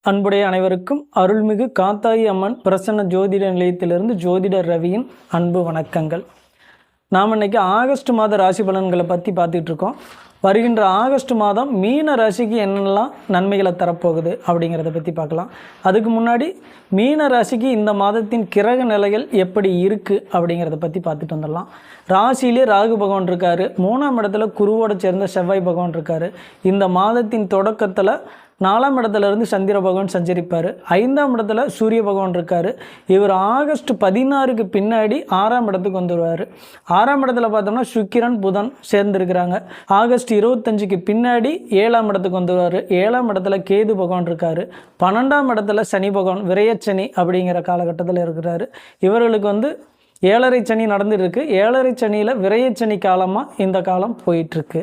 அன்புடைய அனைவருக்கும் அருள்மிகு காத்தாயி அம்மன் பிரசன்ன ஜோதிட நிலையத்திலிருந்து ஜோதிடர் ரவியின் அன்பு வணக்கங்கள். நாம் இன்னைக்கு ஆகஸ்ட் மாத ராசி பலன்களை பற்றி பார்த்துட்டு இருக்கோம். வருகின்ற ஆகஸ்ட் மாதம் மீன ராசிக்கு என்னெல்லாம் நன்மைகளை தரப்போகுது அப்படிங்கிறத பற்றி பார்க்கலாம். அதுக்கு முன்னாடி மீன ராசிக்கு இந்த மாதத்தின் கிரக நிலைகள் எப்படி இருக்குது அப்படிங்கிறத பற்றி பார்த்துட்டு வந்துடலாம். ராசியிலே ராகு பகவான் இருக்கார், 3ஆம் இடத்துல குருவோட சேர்ந்த செவ்வாய் பகவான் இருக்கார். இந்த மாதத்தின் தொடக்கத்தில் 4ஆம் இடத்துலேருந்து சந்திர பகவான் சஞ்சரிப்பார். 5ஆம் இடத்துல சூரிய பகவான் இருக்கார். இவர் ஆகஸ்ட் 16க்கு பின்னாடி 6ஆம் இடத்துக்கு வந்துடுவார். 6ஆம் இடத்துல பார்த்தோம்னா சுக்கிரன் புதன் சேர்ந்துருக்கிறாங்க. ஆகஸ்ட் 25க்கு பின்னாடி 7ஆம் இடத்துக்கு வந்துடுவார். 7ஆம் இடத்துல கேது பகவான் இருக்கார். 12ஆம் இடத்துல சனி பகவான் விரயச்சனி அப்படிங்கிற காலகட்டத்தில் இருக்கிறாரு. இவர்களுக்கு 7.5 சனி நடந்துருக்கு. 7.5 சனியில் விரயச்சனி காலமாக இந்த காலம் போயிட்டுருக்கு.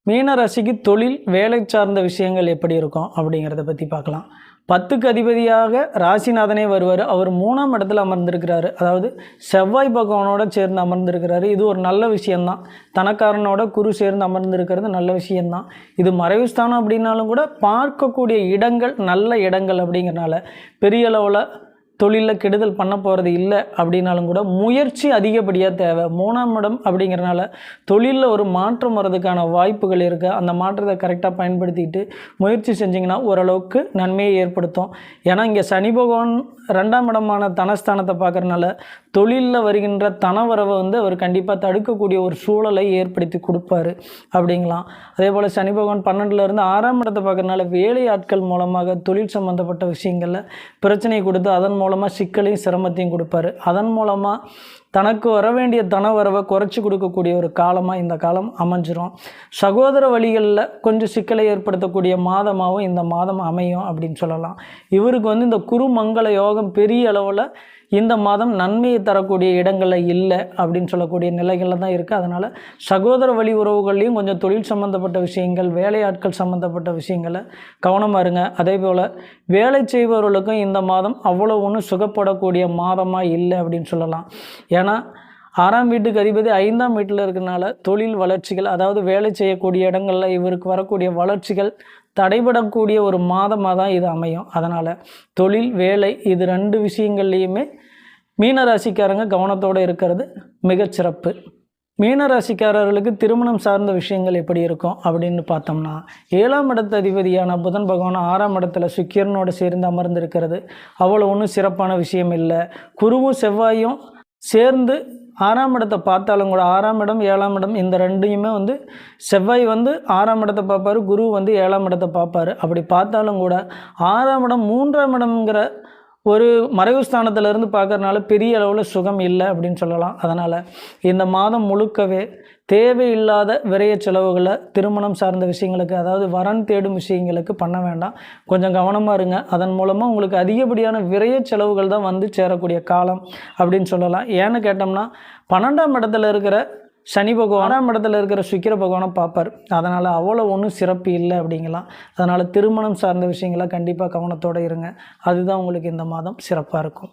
மீன ராசிக்கு தொழில் வேலை சார்ந்த விஷயங்கள் எப்படி இருக்கும் அப்படிங்கிறத பற்றி பார்க்கலாம். 10க்கு அதிபதியாக ராசிநாதனே வருவார். அவர் 3ஆம் இடத்துல அமர்ந்திருக்கிறாரு. அதாவது செவ்வாய் பகவானோட சேர்ந்து அமர்ந்திருக்கிறாரு. இது ஒரு நல்ல விஷயந்தான். தனக்காரனோட குரு சேர்ந்து அமர்ந்திருக்கிறது நல்ல விஷயந்தான். இது மறைவு ஸ்தானம் அப்படின்னாலும் கூட பார்க்கக்கூடிய இடங்கள் நல்ல இடங்கள் அப்படிங்கிறனால பெரிய அளவில் தொழிலில் கெடுதல் பண்ண போகிறது இல்லை அப்படின்னாலும் கூட முயற்சி அதிகப்படியாக தேவை. 3ஆம் இடம் அப்படிங்கிறனால தொழிலில் ஒரு மாற்றம் வர்றதுக்கான வாய்ப்புகள் இருக்குது. அந்த மாற்றத்தை கரெக்டாக பயன்படுத்திட்டு முயற்சி செஞ்சிங்கன்னா ஓரளவுக்கு நன்மையை ஏற்படுத்தும். ஏன்னா இங்கே சனி பகவான் 2ஆம் இடமான தனஸ்தானத்தை பார்க்குறதுனால தொழிலில் வருகின்ற தனவரவை அவர் கண்டிப்பாக தடுக்கக்கூடிய ஒரு சூழலை ஏற்படுத்தி கொடுப்பாரு அப்படிங்களாம். அதே போல் சனி பகவான் 12லேருந்து 6ஆம் இடத்தை பார்க்குறதுனால வேலையாட்கள் மூலமாக தொழில் சம்மந்தப்பட்ட விஷயங்களில் பிரச்சனையை கொடுத்து அதன் மூலமாக சிக்கலையும் சிரமத்தையும் கொடுப்பாரு. அதன் மூலமாக தனக்கு வர வேண்டிய தனவரவை குறைச்சி கொடுக்கக்கூடிய ஒரு காலமாக இந்த காலம் அமைஞ்சிரும். சகோதர வழிகளில் கொஞ்சம் சிக்கலை ஏற்படுத்தக்கூடிய மாதமாகவும் இந்த மாதம் அமையும் அப்படின்னு சொல்லலாம். இவருக்கு இந்த குருமங்கள யோகம் பெரிய அளவில் இந்த மாதம் நன்மையை தரக்கூடிய இடங்களில் இல்லை அப்படின்னு சொல்லக்கூடிய நிலைகளில் தான் இருக்குது. அதனால் சகோதர வழி உறவுகள்லேயும் கொஞ்சம் தொழில் சம்மந்தப்பட்ட விஷயங்கள், வேலையாட்கள் சம்மந்தப்பட்ட விஷயங்களை கவனமாக இருங்க. அதே போல் வேலை செய்பவர்களுக்கும் இந்த மாதம் அவ்வளோ ஒன்றும் சுகப்படக்கூடிய மாதமாக இல்லை அப்படின்னு சொல்லலாம். ஏன்னா 6ஆம் வீட்டுக்கு அதிபதி 5ஆம் வீட்டில் இருக்கிறனால தொழில் வளர்ச்சிகள், அதாவது வேலை செய்யக்கூடிய இடங்களில் இவருக்கு வரக்கூடிய வளர்ச்சிகள் தடைபடக்கூடிய ஒரு மாதமாக தான் இது அமையும். அதனால் தொழில் வேலை இது 2 விஷயங்கள்லேயுமே மீனராசிக்காரங்க கவனத்தோடு இருக்கிறது மிகச்சிறப்பு. மீனராசிக்காரர்களுக்கு திருமணம் சார்ந்த விஷயங்கள் எப்படி இருக்கும் அப்படின்னு பார்த்தோம்னா, 7ஆம் இடத்து அதிபதியான புதன் பகவான் 6ஆம் இடத்துல சுக்கிரனோடு சேர்ந்து அமர்ந்திருக்கிறது அவ்வளோ ஒன்றும் சிறப்பான விஷயம் இல்லை. குருவும் செவ்வாயும் சேர்ந்து 6ஆம் இடத்தை பார்த்தாலும் கூட 6ஆம் இடம் 7ஆம் இடம் இந்த 2யுமே செவ்வாய் 6ஆம் இடத்தை பார்ப்பார், குரு 7ஆம் இடத்தை பார்ப்பார். அப்படி பார்த்தாலும் கூட 6ஆம் இடம் 3ஆம் இடம்ங்கிற ஒரு மறைவு ஸ்தானத்திலேருந்து பார்க்கறதுனால பெரிய அளவில் சுகம் இல்லை அப்படின்னு சொல்லலாம். அதனால் இந்த மாதம் முழுக்கவே தேவையில்லாத விரைய செலவுகளை திருமணம் சார்ந்த விஷயங்களுக்கு, அதாவது வரன் தேடும் விஷயங்களுக்கு பண்ண வேண்டாம். கொஞ்சம் கவனமாக இருங்க. அதன் மூலமாக உங்களுக்கு அதிகப்படியான விரைய செலவுகள் தான் சேரக்கூடிய காலம் அப்படின்னு சொல்லலாம். ஏன்னு கேட்டோம்னா 12ஆம் இடத்துல இருக்கிற சனி பகவான் 6ஆம் இடத்துல இருக்கிற சுக்கிர பகவானை பார்ப்பார். அதனால் அவ்வளோ ஒன்றும் சிறப்பு இல்லை அப்படிங்கலாம். அதனால் திருமணம் சார்ந்த விஷயங்களை கண்டிப்பாக கவனத்தோடு இருங்க. அதுதான் உங்களுக்கு இந்த மாதம் சிறப்பாக இருக்கும்.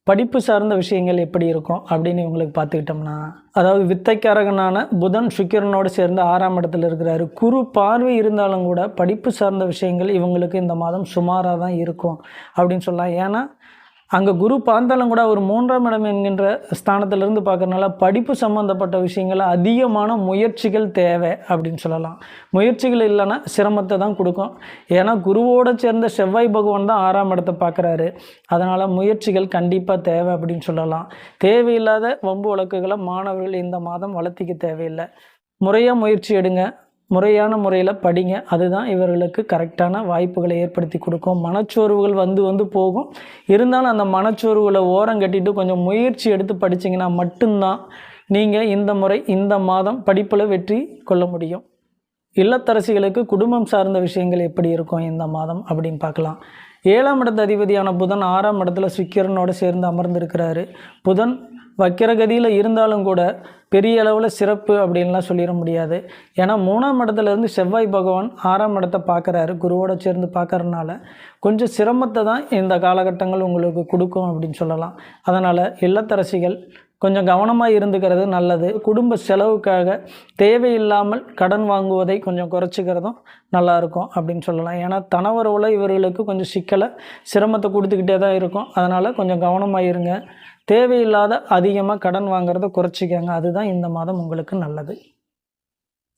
படிப்பு சார்ந்த விஷயங்கள் எப்படி இருக்கும் அப்படின்னு இவங்களுக்கு பார்த்துக்கிட்டோம்னா, அதாவது வித்தைக்காரகனான புதன் சுக்கிரனோடு சேர்ந்து 6ஆம் இடத்துல இருக்கிறாரு. குரு பார்வை இருந்தாலும் கூட படிப்பு சார்ந்த விஷயங்கள் இவங்களுக்கு இந்த மாதம் சுமாராக தான் இருக்கும் அப்படின்னு சொல்லலாம். ஏன்னா அங்கே குரு பார்த்தாலும் கூட ஒரு 3ஆம் இடம் என்கின்ற ஸ்தானத்திலிருந்து பார்க்கறதுனால படிப்பு சம்மந்தப்பட்ட விஷயங்கள் அதிகமான முயற்சிகள் தேவை அப்படின்னு சொல்லலாம். முயற்சிகள் இல்லைன்னா சிரமத்தை தான் கொடுக்கும். ஏன்னா குருவோடு சேர்ந்த செவ்வாய் பகவான் தான் 6ஆம் இடத்தை பார்க்குறாரு. அதனால் முயற்சிகள் கண்டிப்பாக தேவை அப்படின்னு சொல்லலாம். தேவையில்லாத வம்பு வழக்குகளை மாணவர்கள் இந்த மாதம் வளர்த்திக்க தேவையில்லை. முறையாக முயற்சி எடுங்க, முறையான முறையில் படிங்க. அதுதான் இவர்களுக்கு கரெக்டான வாய்ப்புகளை ஏற்படுத்தி கொடுக்கும். மனச்சோர்வுகள் வந்து போகும். இருந்தாலும் அந்த மனச்சோர்வுகளை ஓரம் கட்டிட்டு கொஞ்சம் முயற்சி எடுத்து படிச்சிங்கன்னா மட்டும்தான் நீங்கள் இந்த முறை இந்த மாதம் படிப்பில் வெற்றி கொள்ள முடியும். இல்லத்தரசிகளுக்கு குடும்பம் சார்ந்த விஷயங்கள் எப்படி இருக்கும் இந்த மாதம் அப்படின்னு பார்க்கலாம். 7ஆம் இடத்து அதிபதியான புதன் 6ஆம் இடத்துல சுக்கிரனோடு சேர்ந்து அமர்ந்திருக்கிறாரு. புதன் வக்கிரகதியில் இருந்தாலும் கூட பெரிய அளவில் சிறப்பு அப்படின்லாம் சொல்லிட முடியாது. ஏன்னா 3ஆம் இடத்துலேருந்து செவ்வாய் பகவான் 6ஆம் இடத்தை பார்க்குறாரு. குருவோட சேர்ந்து பார்க்கறதுனால கொஞ்சம் சிரமத்தை தான் இந்த காலகட்டங்கள் உங்களுக்கு கொடுக்கும் அப்படின்னு சொல்லலாம். அதனால் இல்லத்தரசிகள் கொஞ்சம் கவனமாக இருந்துக்கிறது நல்லது. குடும்ப செலவுக்காக தேவையில்லாமல் கடன் வாங்குவதை கொஞ்சம் குறைச்சிக்கிறதும் நல்லாயிருக்கும் அப்படின்னு சொல்லலாம். ஏன்னா தனவரவில் இவர்களுக்கு கொஞ்சம் சிக்கலை சிரமத்தை கொடுத்துக்கிட்டே தான் இருக்கும். அதனால் கொஞ்சம் கவனமாக இருங்க. தேவையில்லாத அதிகமாக கடன் வாங்குறத குறைச்சிக்கங்க. அதுதான் இந்த மாதம் உங்களுக்கு நல்லது.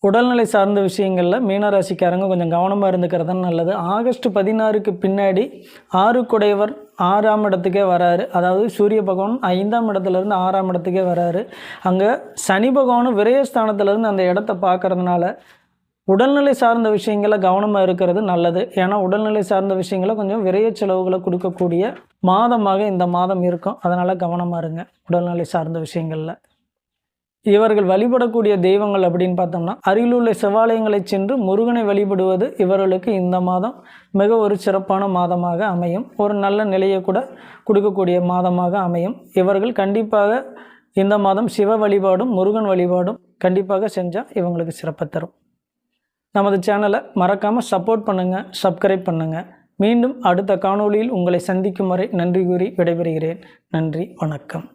உடல்நிலை சார்ந்த விஷயங்களில் மீனராசிக்காரங்க கொஞ்சம் கவனமாக இருந்துக்கிறது தான் நல்லது. ஆகஸ்ட் 16க்கு பின்னாடி 6 குடையவர் 6ஆம் இடத்துக்கே வராரு. அதாவது சூரிய பகவான் 5ஆம் இடத்துலேருந்து 6ஆம் இடத்துக்கே வராரு. அங்கே சனி பகவானும் விரயஸ்தானத்துலேருந்து அந்த இடத்த பார்க்கறதுனால உடல்நிலை சார்ந்த விஷயங்களை கவனமாக இருக்கிறது நல்லது. ஏன்னா உடல்நிலை சார்ந்த விஷயங்களை கொஞ்சம் விரைய செலவுகளை கொடுக்கக்கூடிய மாதமாக இந்த மாதம் இருக்கும். அதனால் கவனமாக இருங்க உடல்நிலை சார்ந்த விஷயங்களில். இவர்கள் வழிபடக்கூடிய தெய்வங்கள் அப்படின்னு பார்த்தோம்னா அருகிலுள்ள சிவாலயங்களை சென்று முருகனை வழிபடுவது இவர்களுக்கு இந்த மாதம் மிக ஒரு சிறப்பான மாதமாக அமையும். ஒரு நல்ல நிலையை கூட கொடுக்கக்கூடிய மாதமாக அமையும். இவர்கள் கண்டிப்பாக இந்த மாதம் சிவ வழிபாடும் முருகன் வழிபாடும் கண்டிப்பாக செஞ்சால் இவங்களுக்கு சிறப்பை தரும். நமது சேனலை மறக்காமல் சப்போர்ட் பண்ணுங்கள், சப்ஸ்கிரைப் பண்ணுங்கள். மீண்டும் அடுத்த காணொளியில் உங்களை சந்திக்கும் வரை நன்றி கூறி விடைபெறுகிறேன். நன்றி, வணக்கம்.